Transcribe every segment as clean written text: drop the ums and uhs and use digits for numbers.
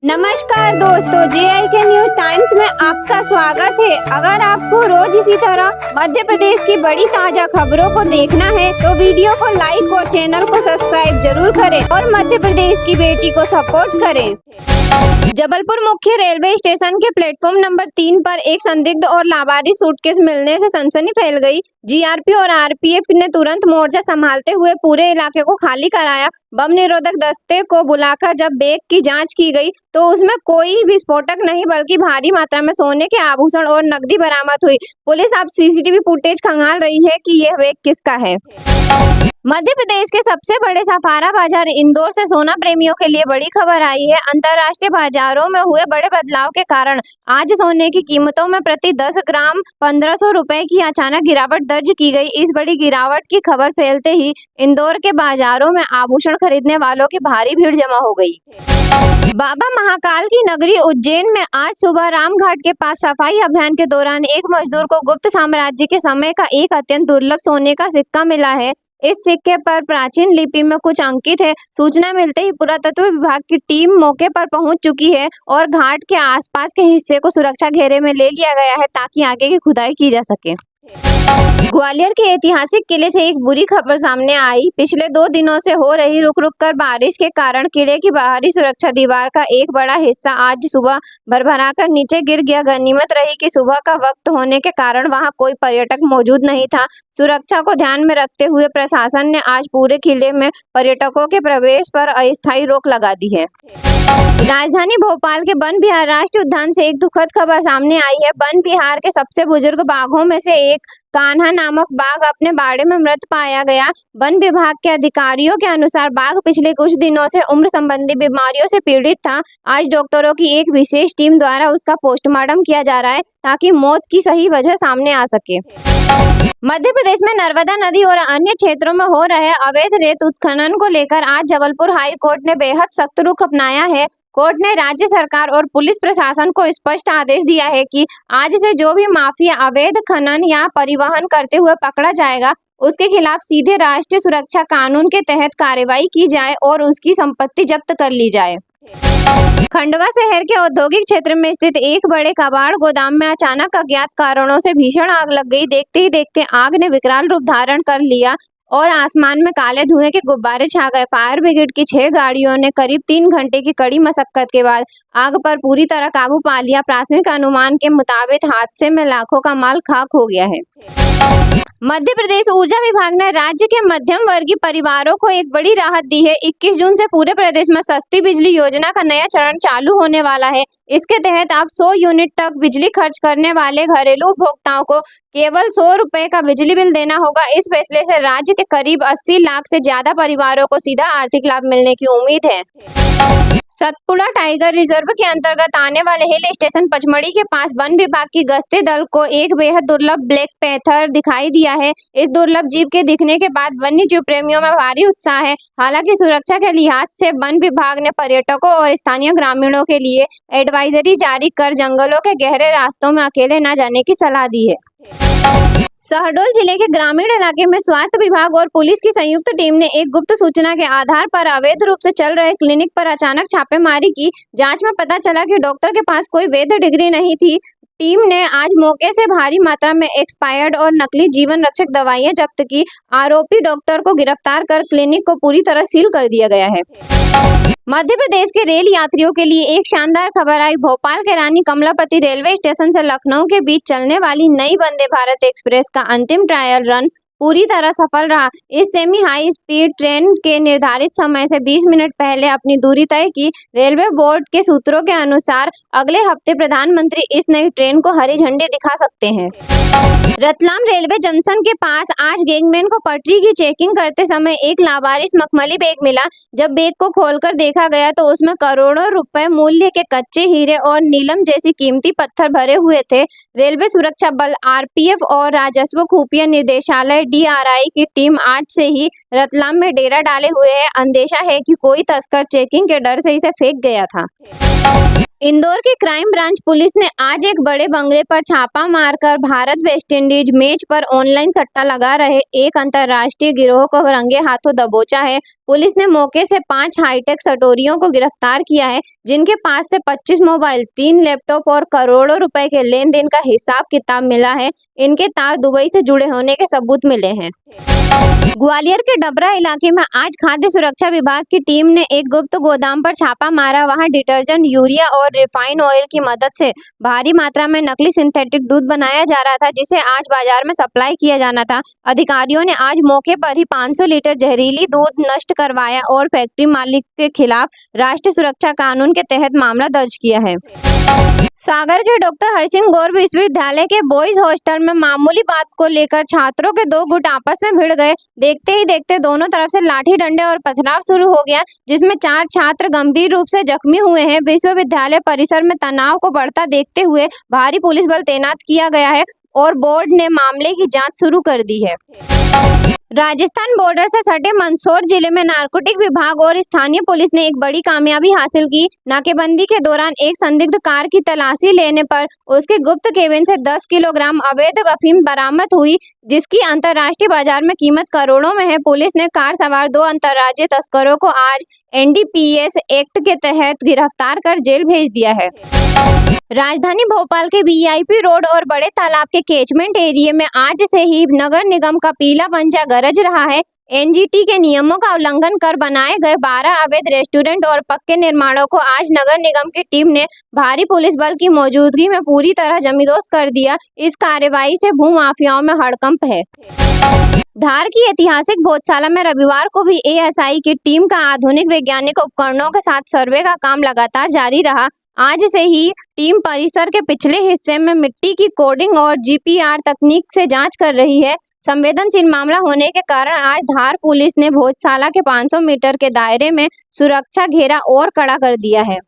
नमस्कार दोस्तों, JIK news times में आपका स्वागत है। अगर आपको रोज इसी तरह मध्य प्रदेश की बड़ी ताजा खबरों को देखना है तो वीडियो को लाइक और चैनल को सब्सक्राइब जरूर करें और मध्य प्रदेश की बेटी को सपोर्ट करें। जबलपुर मुख्य रेलवे स्टेशन के प्लेटफॉर्म नंबर 3 पर एक संदिग्ध और लावारिस सूटकेस मिलने से सनसनी फैल गई। GRP और RPF ने तुरंत मोर्चा संभालते हुए पूरे इलाके को खाली कराया। बम निरोधक दस्ते को बुलाकर जब बैग की जांच की गई तो उसमें कोई विस्फोटक नहीं बल्कि भारी मात्रा में सोने के आभूषण और नकदी बरामद हुई। पुलिस अब CCTV फुटेज खंगाल रही है कि यह बैग किसका है। मध्य प्रदेश के सबसे बड़े सफारा बाजार इंदौर से सोना प्रेमियों के लिए बड़ी खबर आई है। अंतर्राष्ट्रीय बाजारों में हुए बड़े बदलाव के कारण आज सोने की कीमतों में प्रति 10 ग्राम 1500 रुपए की अचानक गिरावट दर्ज की गई। इस बड़ी गिरावट की खबर फैलते ही इंदौर के बाजारों में आभूषण खरीदने वालों की भारी भीड़ जमा हो गई। बाबा महाकाल की नगरी उज्जैन में आज सुबह रामघाट के पास सफाई अभियान के दौरान एक मजदूर को गुप्त साम्राज्य के समय का एक अत्यंत दुर्लभ सोने का सिक्का मिला है। इस सिक्के पर प्राचीन लिपि में कुछ अंकित है। सूचना मिलते ही पुरातत्व विभाग की टीम मौके पर पहुंच चुकी है और घाट के आसपास के हिस्से को सुरक्षा घेरे में ले लिया गया है ताकि आगे की खुदाई की जा सके। ग्वालियर के ऐतिहासिक किले से एक बुरी खबर सामने आई। पिछले 2 दिनों से हो रही रुक रुक कर बारिश के कारण किले की बाहरी सुरक्षा दीवार का एक बड़ा हिस्सा आज सुबह भरभरा कर नीचे गिर गया। गनीमत रही कि सुबह का वक्त होने के कारण वहां कोई पर्यटक मौजूद नहीं था। सुरक्षा को ध्यान में रखते हुए प्रशासन ने आज पूरे किले में पर्यटकों के प्रवेश पर अस्थायी रोक लगा दी है। राजधानी भोपाल के वन विहार राष्ट्रीय उद्यान से एक दुखद खबर सामने आई है। वन विहार के सबसे बुजुर्ग बाघों में से एक कान्हा नामक बाघ अपने बाड़े में मृत पाया गया। वन विभाग के अधिकारियों के अनुसार बाघ पिछले कुछ दिनों से उम्र संबंधी बीमारियों से पीड़ित था। आज डॉक्टरों की एक विशेष टीम द्वारा उसका पोस्टमार्टम किया जा रहा है ताकि मौत की सही वजह सामने आ सके। मध्य प्रदेश में नर्मदा नदी और अन्य क्षेत्रों में हो रहे अवैध रेत उत्खनन को लेकर आज जबलपुर हाई कोर्ट ने बेहद सख्त रुख अपनाया है। कोर्ट ने राज्य सरकार और पुलिस प्रशासन को स्पष्ट आदेश दिया है कि आज से जो भी माफिया अवैध खनन या परिवहन करते हुए पकड़ा जाएगा उसके खिलाफ सीधे राष्ट्रीय सुरक्षा कानून के तहत कार्रवाई की जाए और उसकी संपत्ति जब्त कर ली जाए। खंडवा शहर के औद्योगिक क्षेत्र में स्थित एक बड़े कबाड़ गोदाम में अचानक अज्ञात कारणों से भीषण आग लग गई। देखते ही देखते आग ने विकराल रूप धारण कर लिया और आसमान में काले धुएं के गुब्बारे छा गए। फायर ब्रिगेड की 6 गाड़ियों ने करीब 3 घंटे की कड़ी मशक्कत के बाद आग पर पूरी तरह काबू पा लिया। प्राथमिक अनुमान के मुताबिक हादसे में लाखों का माल खाक हो गया है। मध्य प्रदेश ऊर्जा विभाग ने राज्य के मध्यम वर्गीय परिवारों को एक बड़ी राहत दी है। 21 जून से पूरे प्रदेश में सस्ती बिजली योजना का नया चरण चालू होने वाला है। इसके तहत अब 100 यूनिट तक बिजली खर्च करने वाले घरेलू उपभोक्ताओं को केवल 100 रुपए का बिजली बिल देना होगा। इस फैसले से राज्य के करीब 80 लाख से ज्यादा परिवारों को सीधा आर्थिक लाभ मिलने की उम्मीद है। सतपुड़ा टाइगर रिजर्व के अंतर्गत आने वाले हिल स्टेशन पचमढ़ी के पास वन विभाग की गश्ती दल को एक बेहद दुर्लभ ब्लैक पैंथर दिखाई दिया है। इस दुर्लभ जीव के दिखने के बाद वन्य जीव प्रेमियों में भारी उत्साह है। हालांकि सुरक्षा के लिहाज से वन विभाग ने पर्यटकों और स्थानीय ग्रामीणों के लिए एडवाइजरी जारी कर जंगलों के गहरे रास्तों में अकेले न जाने की सलाह दी है। शहडोल जिले के ग्रामीण इलाके में स्वास्थ्य विभाग और पुलिस की संयुक्त टीम ने एक गुप्त सूचना के आधार पर अवैध रूप से चल रहे क्लिनिक पर अचानक छापेमारी की। जांच में पता चला कि डॉक्टर के पास कोई वैध डिग्री नहीं थी। टीम ने आज मौके से भारी मात्रा में एक्सपायर्ड और नकली जीवन रक्षक दवाइयां जब्त की। आरोपी डॉक्टर को गिरफ्तार कर क्लिनिक को पूरी तरह सील कर दिया गया है। मध्य प्रदेश के रेल यात्रियों के लिए एक शानदार खबर आई। भोपाल के रानी कमलापति रेलवे स्टेशन से लखनऊ के बीच चलने वाली नई वंदे भारत एक्सप्रेस का अंतिम ट्रायल रन पूरी तरह सफल रहा। इस सेमी हाई स्पीड ट्रेन के निर्धारित समय से 20 मिनट पहले अपनी दूरी तय की। रेलवे बोर्ड के सूत्रों के अनुसार अगले हफ्ते प्रधानमंत्री इस नई ट्रेन को हरी झंडी दिखा सकते हैं। रतलाम रेलवे जंक्शन के पास आज गैंगमैन को पटरी की चेकिंग करते समय एक लावारिस मखमली बैग मिला। जब बैग को खोलकर देखा गया तो उसमें करोड़ों रुपए मूल्य के कच्चे हीरे और नीलम जैसी कीमती पत्थर भरे हुए थे। रेलवे सुरक्षा बल RPF और राजस्व खुफिया निदेशालय DRI की टीम आज से ही रतलाम में डेरा डाले हुए है। अंदेशा है कि कोई तस्कर चेकिंग के डर से इसे फेंक गया था। इंदौर की क्राइम ब्रांच पुलिस ने आज एक बड़े बंगले पर छापा मारकर भारत वेस्टइंडीज मैच पर ऑनलाइन सट्टा लगा रहे एक अंतर्राष्ट्रीय गिरोह को रंगे हाथों दबोचा है। पुलिस ने मौके से 5 हाईटेक सटोरियों को गिरफ्तार किया है, जिनके पास से 25 मोबाइल, 3 लैपटॉप और करोड़ों रुपए के लेन देन का हिसाब किताब मिला है। इनके तार दुबई से जुड़े होने के सबूत मिले हैं। ग्वालियर के डबरा इलाके में आज खाद्य सुरक्षा विभाग की टीम ने एक गुप्त गोदाम पर छापा मारा। वहां डिटर्जेंट, यूरिया और रिफाइन ऑयल की मदद से भारी मात्रा में नकली सिंथेटिक दूध बनाया जा रहा था, जिसे आज बाजार में सप्लाई किया जाना था। अधिकारियों ने आज मौके पर ही 500 लीटर जहरीली दूध नष्ट करवाया और फैक्ट्री मालिक के खिलाफ राष्ट्रीय सुरक्षा कानून के तहत मामला दर्ज किया है। सागर के डॉक्टर हरसिंह गौर विश्वविद्यालय के बॉयज हॉस्टल में मामूली बात को लेकर छात्रों के 2 गुट आपस में भिड़ गए। देखते ही देखते दोनों तरफ से लाठी डंडे और पथराव शुरू हो गया, जिसमें 4 छात्र गंभीर रूप से जख्मी हुए हैं। विश्वविद्यालय परिसर में तनाव को बढ़ता देखते हुए भारी पुलिस बल तैनात किया गया है और बोर्ड ने मामले की जांच शुरू कर दी है। राजस्थान बॉर्डर से सटे मंदसौर जिले में नारकोटिक विभाग और स्थानीय पुलिस ने एक बड़ी कामयाबी हासिल की। नाकेबंदी के दौरान एक संदिग्ध कार की तलाशी लेने पर उसके गुप्त केबिन से 10 किलोग्राम अवैध अफीम बरामद हुई, जिसकी अंतर्राष्ट्रीय बाजार में कीमत करोड़ों में है। पुलिस ने कार सवार 2 अंतर्राज्यीय तस्करों को आज NDPS एक्ट के तहत गिरफ्तार कर जेल भेज दिया है। राजधानी भोपाल के VIP रोड और बड़े तालाब के कैचमेंट एरिया में आज से ही नगर निगम का पीला पंजा गरज रहा है। NGT के नियमों का उल्लंघन कर बनाए गए 12 अवैध रेस्टोरेंट और पक्के निर्माणों को आज नगर निगम की टीम ने भारी पुलिस बल की मौजूदगी में पूरी तरह जमींदोज कर दिया। इस कार्रवाई से भूमाफियाओं में हड़कंप है। धार की ऐतिहासिक भोजशाला में रविवार को भी ASI की टीम का आधुनिक वैज्ञानिक उपकरणों के साथ सर्वे का काम लगातार जारी रहा। आज से ही टीम परिसर के पिछले हिस्से में मिट्टी की कोडिंग और GPR तकनीक से जांच कर रही है। संवेदनशील मामला होने के कारण आज धार पुलिस ने भोजशाला के 500 मीटर के दायरे में सुरक्षा घेरा और कड़ा कर दिया है।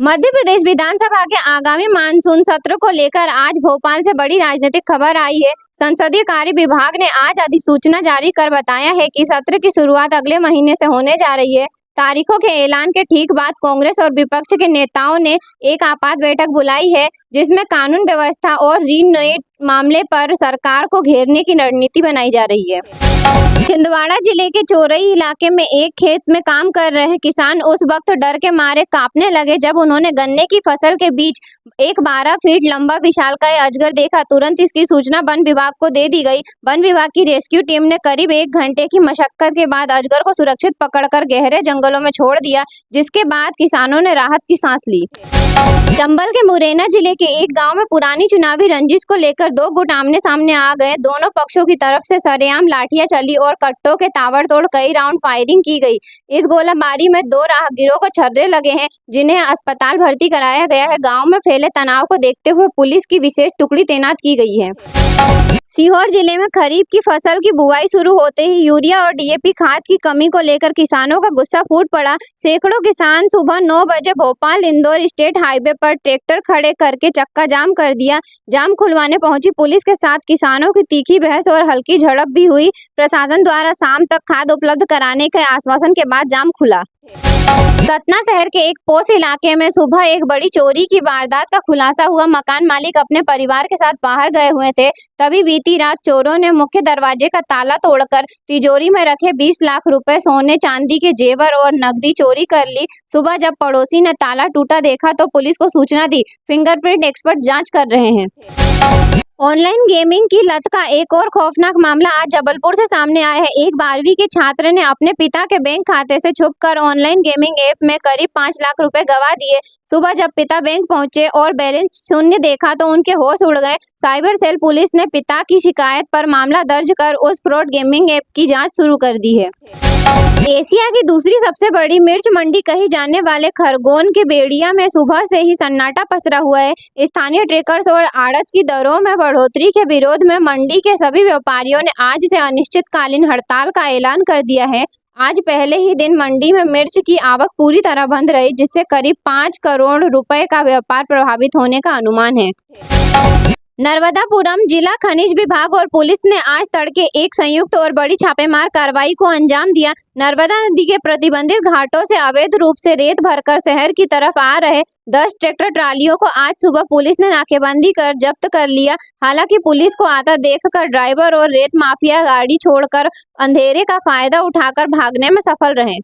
मध्य प्रदेश विधानसभा के आगामी मानसून सत्र को लेकर आज भोपाल से बड़ी राजनीतिक खबर आई है। संसदीय कार्य विभाग ने आज अधिसूचना जारी कर बताया है कि सत्र की शुरुआत अगले महीने से होने जा रही है। तारीखों के ऐलान के ठीक बाद कांग्रेस और विपक्ष के नेताओं ने एक आपात बैठक बुलाई है, जिसमें कानून व्यवस्था और रीनोवेट मामले पर सरकार को घेरने की रणनीति बनाई जा रही है। छिंदवाड़ा जिले के चोरई इलाके में एक खेत में काम कर रहे किसान उस वक्त डर के मारे कांपने लगे जब उन्होंने गन्ने की फसल के बीच एक 12 फीट लंबा विशालकाय अजगर देखा। तुरंत इसकी सूचना वन विभाग को दे दी गई। वन विभाग की रेस्क्यू टीम ने करीब 1 घंटे की मशक्कत के बाद अजगर को सुरक्षित पकड़कर गहरे जंगलों में छोड़ दिया, जिसके बाद किसानों ने राहत की सांस ली। चंबल के मुरैना जिले के एक गांव में पुरानी चुनावी रंजिश को लेकर 2 गुट आमने सामने आ गए। दोनों पक्षों की तरफ से सरेआम लाठियां चली और कट्टों के ताबड़तोड़ कई राउंड फायरिंग की गई। इस गोलाबारी में 2 राहगीरों को छर्रे लगे हैं, जिन्हें अस्पताल भर्ती कराया गया है। गांव में फैले तनाव को देखते हुए पुलिस की विशेष टुकड़ी तैनात की गई है। सीहोर जिले में खरीफ की फसल की बुआई शुरू होते ही यूरिया और DAP खाद की कमी को लेकर किसानों का गुस्सा फूट पड़ा। सैकड़ों किसान सुबह 9 बजे भोपाल इंदौर स्टेट हाईवे पर ट्रैक्टर खड़े करके चक्का जाम कर दिया। जाम खुलवाने पहुंची पुलिस के साथ किसानों की तीखी बहस और हल्की झड़प भी हुई। प्रशासन द्वारा शाम तक खाद उपलब्ध कराने के आश्वासन के बाद जाम खुला। सतना शहर के एक पोश इलाके में सुबह एक बड़ी चोरी की वारदात का खुलासा हुआ। मकान मालिक अपने परिवार के साथ बाहर गए हुए थे, तभी बीती रात चोरों ने मुख्य दरवाजे का ताला तोड़कर तिजोरी में रखे 20 लाख रुपए सोने चांदी के जेवर और नकदी चोरी कर ली। सुबह जब पड़ोसी ने ताला टूटा देखा तो पुलिस को सूचना दी। फिंगरप्रिंट एक्सपर्ट जांच कर रहे हैं। ऑनलाइन गेमिंग की लत का एक और खौफनाक मामला आज जबलपुर से सामने आया है। एक 12वीं के छात्र ने अपने पिता के बैंक खाते से छुपकर ऑनलाइन गेमिंग ऐप में करीब 5 लाख रुपए गंवा दिए। सुबह जब पिता बैंक पहुंचे और बैलेंस शून्य देखा तो उनके होश उड़ गए। साइबर सेल पुलिस ने पिता की शिकायत पर मामला दर्ज कर उस फ्रॉड गेमिंग ऐप की जांच शुरू कर दी है। एशिया की दूसरी सबसे बड़ी मिर्च मंडी कही जाने वाले खरगोन के बेड़िया में सुबह से ही सन्नाटा पसरा हुआ है। स्थानीय ट्रैकर्स और आड़त की दरों में बढ़ोतरी के विरोध में मंडी के सभी व्यापारियों ने आज से अनिश्चितकालीन हड़ताल का ऐलान कर दिया है। आज पहले ही दिन मंडी में मिर्च की आवक पूरी तरह बंद रही, जिससे करीब 5 करोड़ रुपए का व्यापार प्रभावित होने का अनुमान है। नर्मदापुरम जिला खनिज विभाग और पुलिस ने आज तड़के एक संयुक्त और बड़ी छापेमार कार्रवाई को अंजाम दिया। नर्मदा नदी के प्रतिबंधित घाटों से अवैध रूप से रेत भरकर शहर की तरफ आ रहे 10 ट्रैक्टर ट्रालियों को आज सुबह पुलिस ने नाकेबंदी कर जब्त कर लिया। हालांकि पुलिस को आता देखकर ड्राइवर और रेत माफिया गाड़ी छोड़कर अंधेरे का फायदा उठाकर भागने में सफल रहे।